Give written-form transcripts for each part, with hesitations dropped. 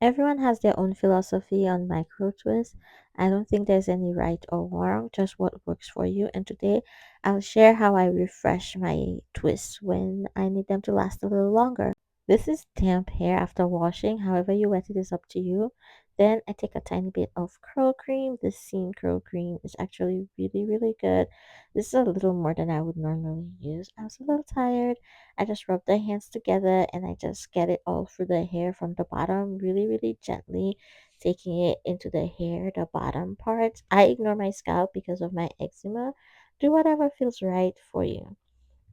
Everyone has their own philosophy on micro twists. I don't think there's any right or wrong, just what works for you. And today I'll share how I refresh my twists when I need them to last a little longer. This is damp hair after washing. However you wet it is up to you. Then I take a tiny bit of curl cream. This scene curl cream is actually really, really good. This is a little more than I would normally use. I was a little tired. I just rub the hands together and I just get it all through the hair from the bottom, really, really gently, taking it into the hair, the bottom parts. I ignore my scalp because of my eczema. Do whatever feels right for you.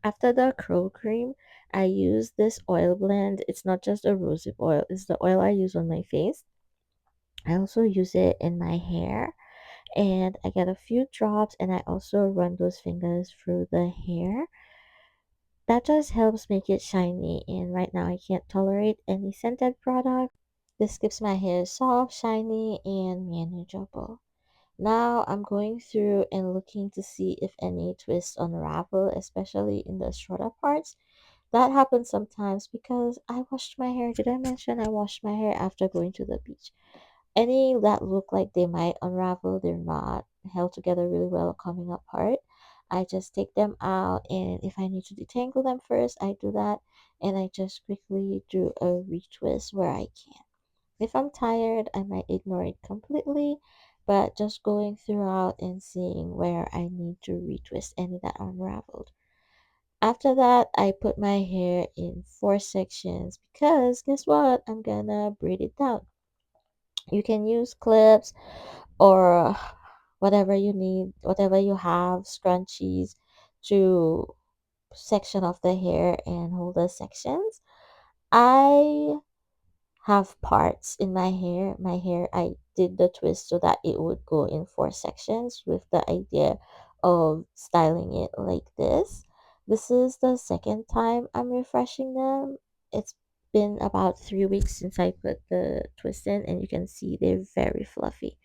After the curl cream, I use this oil blend. It's not just a rosehip oil, it's the oil I use on my face. I also use it in my hair and I get a few drops and I also run those fingers through the hair. That just helps make it shiny and right now I can't tolerate any scented product. This keeps my hair soft, shiny, and manageable. Now I'm going through and looking to see if any twists unravel, especially in the shorter parts. That happens sometimes because I washed my hair. Did I mention I washed my hair after going to the beach? Any that look like they might unravel, they're not held together really well or coming apart. I just take them out, and if I need to detangle them first, I do that, and I just quickly do a retwist where I can. If I'm tired, I might ignore it completely, but just going throughout and seeing where I need to retwist any that unraveled. After that, I put my hair in four sections because guess what? I'm gonna braid it down. You can use clips or whatever you need, whatever you have, scrunchies to section off the hair and hold the sections. I have parts in my hair. My hair, I did the twist so that it would go in four sections with the idea of styling it like this. This is the second time I'm refreshing them. It's been about 3 weeks since I put the twist in, and you can see they're very fluffy.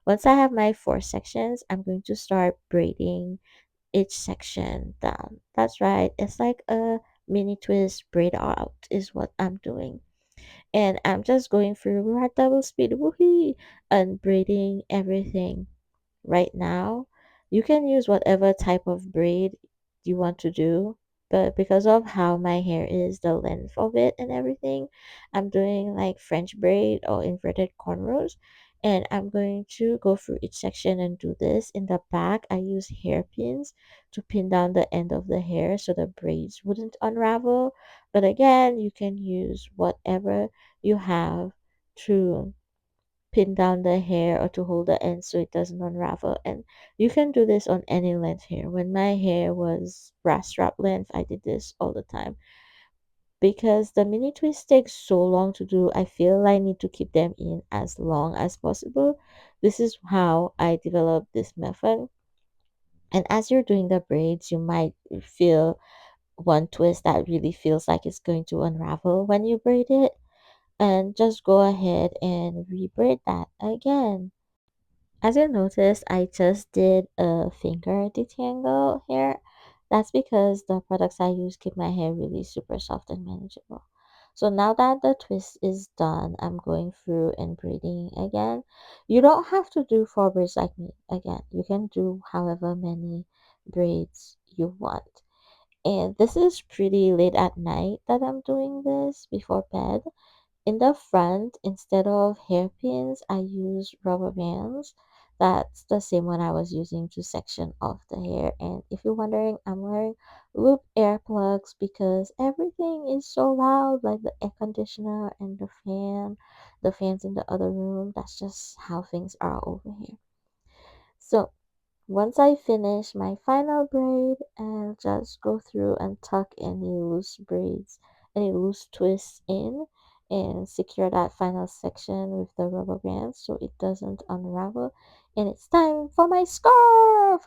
Once I have my four sections, I'm going to start braiding each section down. That's right, it's like a mini twist braid out, is what I'm doing and I'm just going through at double speed, woohoo, and braiding everything right now. You can use whatever type of braid you want to do, but because of how my hair is, the length of it and everything, I'm doing like French braid or inverted cornrows. And I'm going to go through each section and do this. In the back, I use hairpins to pin down the end of the hair so the braids wouldn't unravel. But again, you can use whatever you have to pin down the hair or to hold the end so it doesn't unravel. And you can do this on any length hair. When my hair was brass strap length, I did this all the time. Because the mini twists take so long to do, I feel I need to keep them in as long as possible. This is how I developed this method. And as you're doing the braids, you might feel one twist that really feels like it's going to unravel when you braid it. And just go ahead and rebraid that again. As you notice, I just did a finger detangle here. That's because the products I use keep my hair really super soft and manageable. So now that the twist is done, I'm going through and braiding again. You don't have to do four braids like me again. You can do however many braids you want. And this is pretty late at night that I'm doing this before bed. In the front, instead of hairpins, I use rubber bands. That's the same one I was using to section off the hair. And if you're wondering, I'm wearing loop earplugs because everything is so loud, like the air conditioner and the fans in the other room. That's just how things are over here. So once I finish my final braid, I'll just go through and tuck any loose braids, any loose twists in and secure that final section with the rubber band so it doesn't unravel. And it's time for my scarf!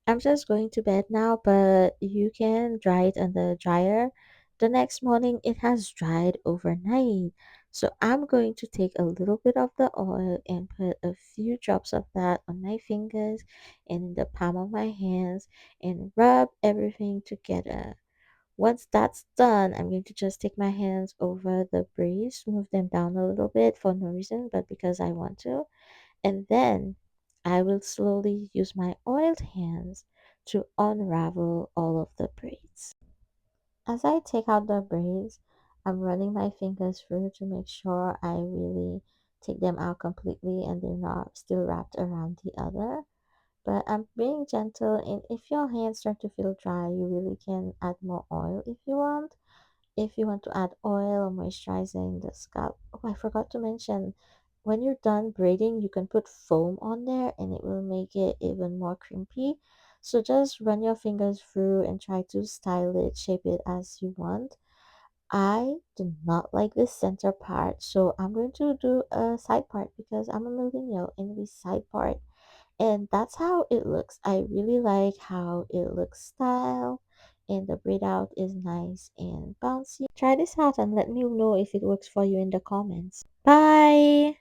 I'm just going to bed now, but you can dry it on the dryer. The next morning, it has dried overnight. So I'm going to take a little bit of the oil and put a few drops of that on my fingers and in the palm of my hands and rub everything together. Once that's done, I'm going to just take my hands over the braids, move them down a little bit for no reason, but because I want to. And then I will slowly use my oiled hands to unravel all of the braids. As I take out the braids, I'm running my fingers through to make sure I really take them out completely and they're not still wrapped around the other. But I'm being gentle, and if your hands start to feel dry, you really can add more oil if you want. If you want to add oil or moisturizing the scalp. Oh, I forgot to mention, when you're done braiding, you can put foam on there and it will make it even more crimpy. So just run your fingers through and try to style it, shape it as you want. I do not like this center part, so I'm going to do a side part because I'm a millennial and we side part, and that's how it looks. I really like how it looks style, and the braid out is nice and bouncy. Try this out and let me know if it works for you in the comments. Bye.